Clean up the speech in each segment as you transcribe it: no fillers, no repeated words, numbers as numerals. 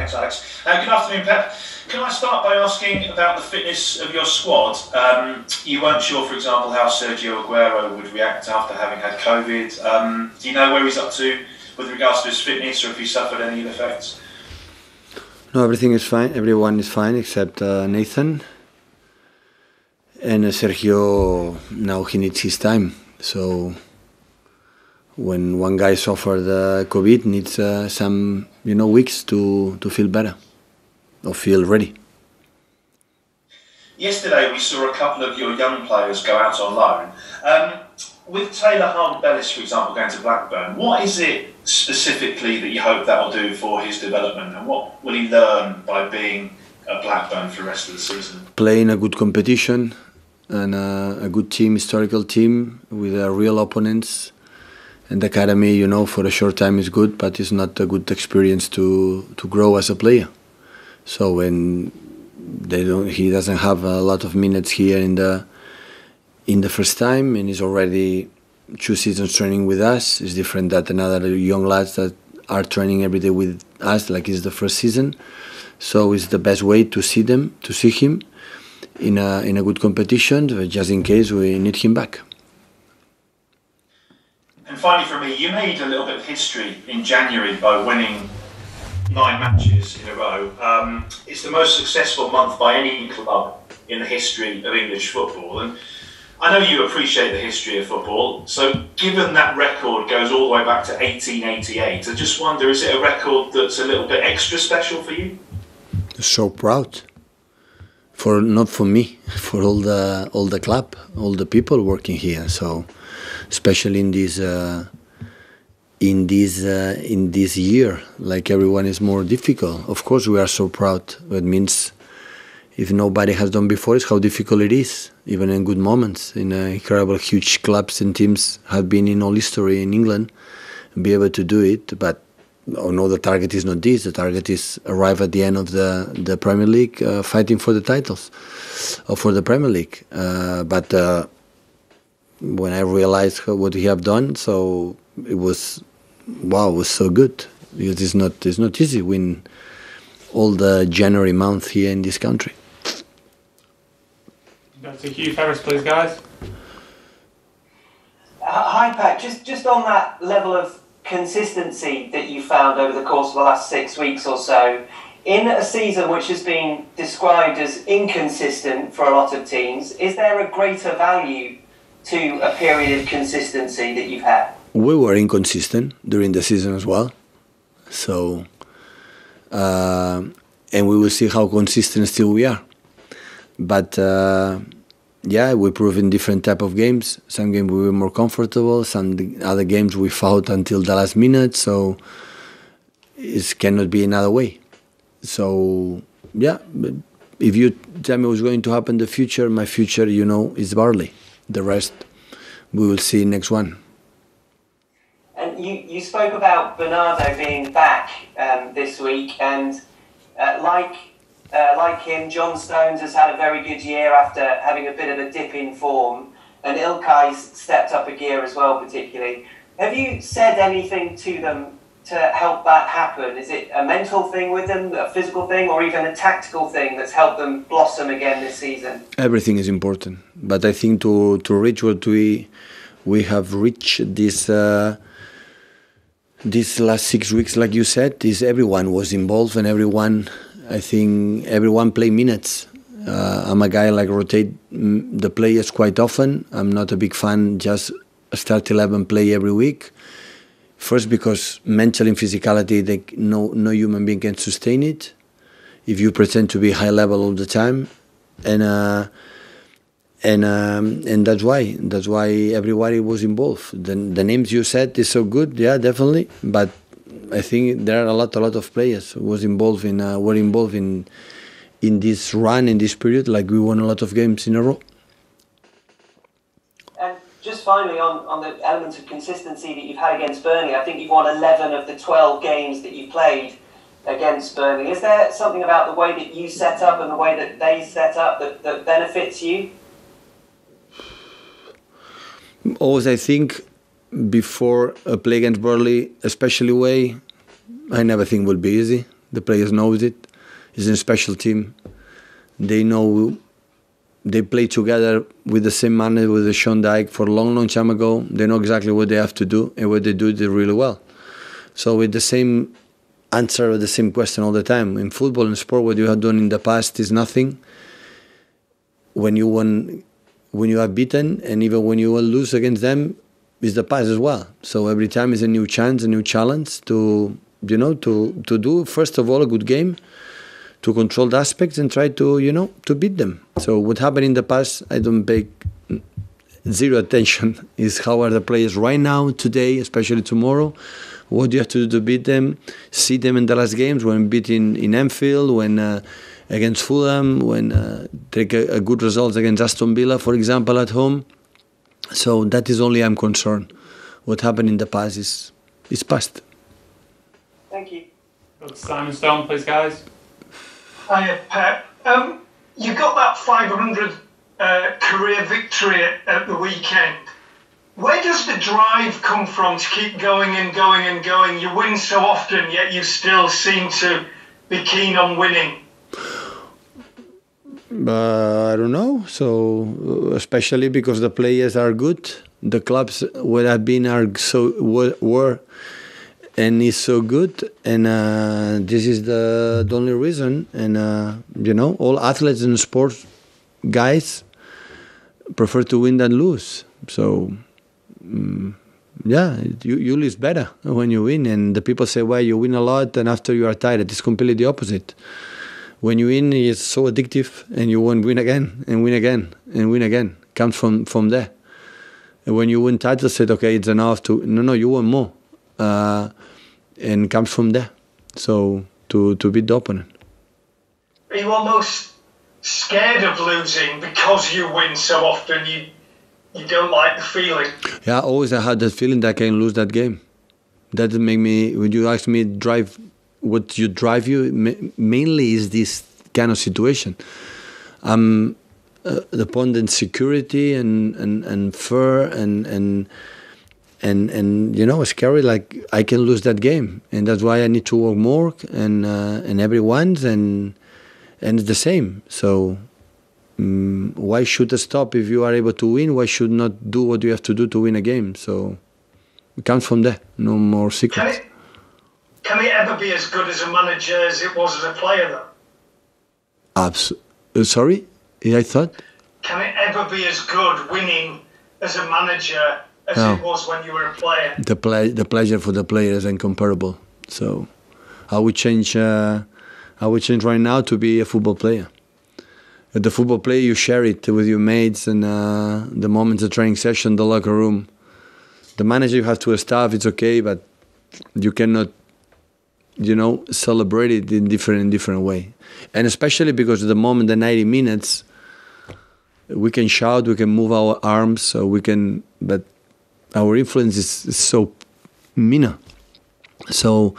Thanks, Alex. Good afternoon, Pep. Can I start by asking about the fitness of your squad? You weren't sure, for example, how Sergio Aguero would react after having had COVID. Do you know where he's up to with regards to his fitness, or if he suffered any effects? No, everything is fine. Everyone is fine except Nathan. And Sergio, now he needs his time. So when one guy suffered COVID, needs some weeks to feel better or feel ready. Yesterday we saw a couple of your young players go out on loan. With Taylor Harden-Bellis, for example, going to Blackburn, what is it specifically that you hope that will do for his development, and what will he learn by being at Blackburn for the rest of the season? Playing a good competition and a good team, historical team with real opponents. And the academy, for a short time is good, but it's not a good experience to grow as a player. So when he doesn't have a lot of minutes here in the first time, and he's already 2 seasons training with us. It's different than another young lads that are training every day with us, like it's the first season. So it's the best way to see him in a good competition, just in case we need him back. And finally, for me, you made a little bit of history in January by winning 9 matches in a row. It's the most successful month by any club in the history of English football. And I know you appreciate the history of football, so given that record goes all the way back to 1888, I just wonder, is it a record that's a little bit extra special for you? So proud. Not for me, for all the club, all the people working here. So, especially in this year, like everyone is more difficult. Of course, we are so proud. It means if nobody has done before, it's how difficult it is, even in good moments. In incredible, huge clubs and teams have been in all history in England, and be able to do it. But no, the target is not this. The target is arrive at the end of the Premier League, fighting for the titles, or for the Premier League. But when I realized what we have done, so it was, wow, it was so good. It's not easy win all the January month here in this country. Go to Hugh Ferris, please, guys. Hi, Pat. Just on that level of consistency that you found over the course of the last 6 weeks or so, in a season which has been described as inconsistent for a lot of teams, is there a greater value to a period of consistency that you've had? We were inconsistent during the season as well. So, and we will see how consistent still we are. But yeah, we prove in different type of games. Some games we were more comfortable. Some other games we fought until the last minute. So it cannot be another way. So yeah, but if you tell me what's going to happen in the future, my future, is Burnley. The rest we will see next one. And you spoke about Bernardo being back this week, and like him, John Stones has had a very good year after having a bit of a dip in form, and Ilkay's stepped up a gear as well, particularly. Have you said anything to them to help that happen? Is it a mental thing with them, a physical thing, or even a tactical thing that's helped them blossom again this season? Everything is important, but I think to reach what we have reached these last 6 weeks, like you said, is everyone was involved, and I think everyone play minutes. I'm a guy like rotate the players quite often. I'm not a big fan just start 11 play every week. First, because mental and physicality, no human being can sustain it if you pretend to be high level all the time, and that's why everybody was involved. The names you said is so good, yeah, definitely. But I think there are a lot of players who were involved in this run, in this period. Like we won a lot of games in a row. And just finally on the element of consistency that you've had against Burnley, I think you've won 11 of the 12 games that you played against Burnley. Is there something about the way that you set up and the way that they set up that benefits you? Always, I think, before a play against Burnley, especially away, I never think will be easy. The players know it. It's a special team. They know. They play together with the same manner with the Sean Dyke for a long, long time ago. They know exactly what they have to do, and what they do really well. So with the same answer, the same question all the time. In football and sport, what you have done in the past is nothing. When you won, when you are beaten, and even when you will lose against them, is the past as well. So every time is a new chance, a new challenge to do first of all a good game, to control the aspects and try to to beat them. So what happened in the past, I don't pay zero attention. Is how are the players right now, today, especially tomorrow. What do you have to do to beat them? See them in the last games when beating in Anfield, when against Fulham, when take a good results against Aston Villa, for example, at home. So that is only I'm concerned. What happened in the past is past. Thank you. Simon Stone, please, guys. Hiya, Pep. You got that 500 career victory at the weekend. Where does the drive come from to keep going and going and going? You win so often, yet you still seem to be keen on winning. I don't know. So especially because the players are good, the clubs where I've been were and is so good, and this is the only reason. And all athletes and sports guys prefer to win than lose. So you lose better when you win. And the people say, well, you win a lot, and after you are tired. It's completely the opposite. When you win, it's so addictive, and you want to win again and win again and win again. Comes from there. And when you win titles, said, okay, it's enough to no, you want more. And comes from there. So to beat the opponent. Are you almost scared of losing because you win so often? You don't like the feeling. Yeah, always I had that feeling that I can lose that game. That make me. When you ask me what you drive you mainly is this kind of situation. The point in security and fear and scary. Like I can lose that game, and that's why I need to work more and everyone's and it's the same. So why should I stop if you are able to win? Why should not do what you have to do to win a game? So it comes from there. No more secrets. Can it ever be as good as a manager as it was as a player, though? Sorry, I thought. Can it ever be as good winning as a manager as it was when you were a player? The pleasure for the player is incomparable. So I would change right now to be a football player. At the football player, you share it with your mates and the moments of training session, the locker room. The manager you have to a staff, it's okay, but you cannot, celebrate it in different way. And especially because at the moment, the 90 minutes, we can shout, we can move our arms, so but our influence is so minor. So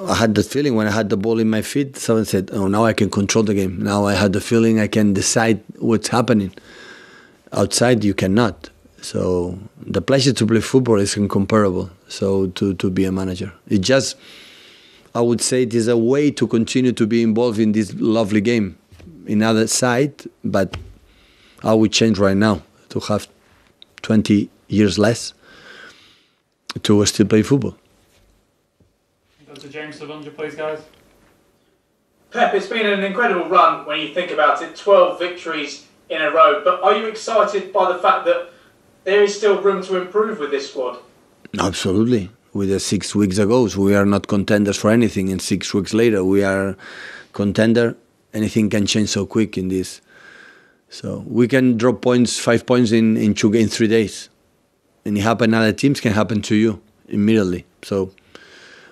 I had that feeling when I had the ball in my feet, someone said, oh, now I can control the game. Now I had the feeling I can decide what's happening. Outside, you cannot. So the pleasure to play football is incomparable. So to be a manager. It just, I would say it is a way to continue to be involved in this lovely game. In other side, but I would change right now to have 20 years less to still play football. Go to James Savanger, please, guys. Pep, it's been an incredible run when you think about it, 12 victories in a row, but are you excited by the fact that there is still room to improve with this squad? Absolutely. With the 6 weeks ago, so we are not contenders for anything, and 6 weeks later we are contender. Anything can change so quick in this. So we can drop points, 5 points in 3 days. And it happen, other teams can happen to you immediately. So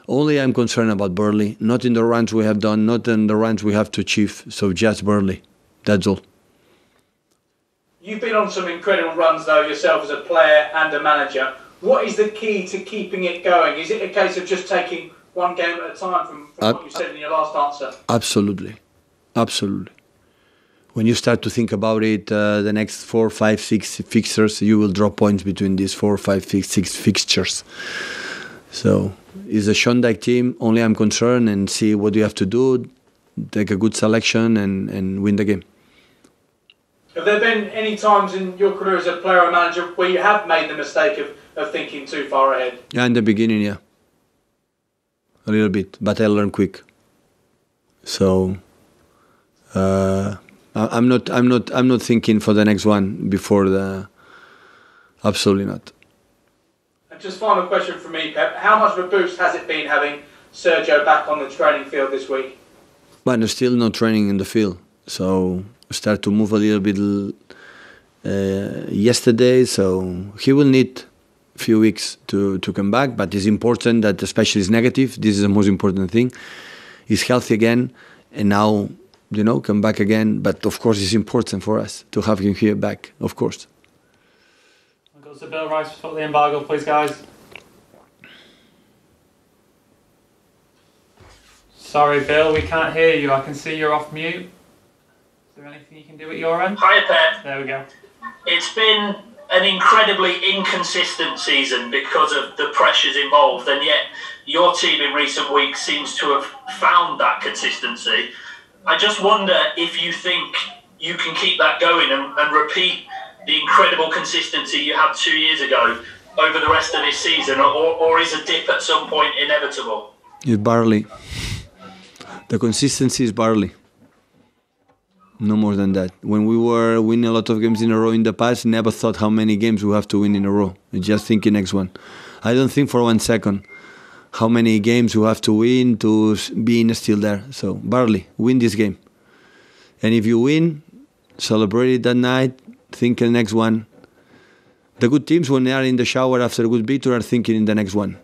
only I'm concerned about Burnley, not in the runs we have done, not in the runs we have to achieve. So just Burnley. That's all. You've been on some incredible runs, though, yourself as a player and a manager. What is the key to keeping it going? Is it a case of just taking one game at a time from what you said in your last answer? Absolutely. Absolutely. When you start to think about it, the next 4, 5, 6 fixtures, you will drop points between these 4, 5, 6 fixtures. So It's a Shondike team. Only I'm concerned and see what you have to do, take a good selection and win the game. Have there been any times in your career as a player or manager where you have made the mistake of thinking too far ahead? Yeah, in the beginning, yeah. A little bit, but I learned quick. So I'm not thinking for the next one before the. Absolutely not. And just final question from me, Pep. How much of a boost has it been having Sergio back on the training field this week? But there's still no training in the field, so start to move a little bit yesterday. So he will need a few weeks to come back. But it's important that, especially is negative. This is the most important thing. He's healthy again, and now come back again. But of course, it's important for us to have him here back. Of course. Goes to Bill Rice for the embargo, please, guys. Sorry, Bill, we can't hear you. I can see you're off mute. Is there anything you can do at your end? Hi, Pep. There we go. It's been an incredibly inconsistent season because of the pressures involved, and yet your team in recent weeks seems to have found that consistency. I just wonder if you think you can keep that going and repeat the incredible consistency you had 2 years ago over the rest of this season, or is a dip at some point inevitable? It's barely. The consistency is barely. No more than that. When we were winning a lot of games in a row in the past, never thought how many games we have to win in a row. We just thinking next one. I don't think for 1 second how many games we have to win to be still there. So barely win this game. And if you win, celebrate it that night. Think the next one. The good teams, when they are in the shower after a good victory, are thinking in the next one.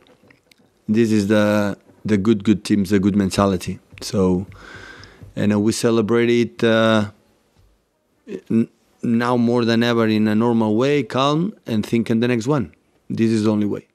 This is the good teams, the good mentality. So, and we celebrate it now more than ever in a normal way, calm, and think in the next one. This is the only way.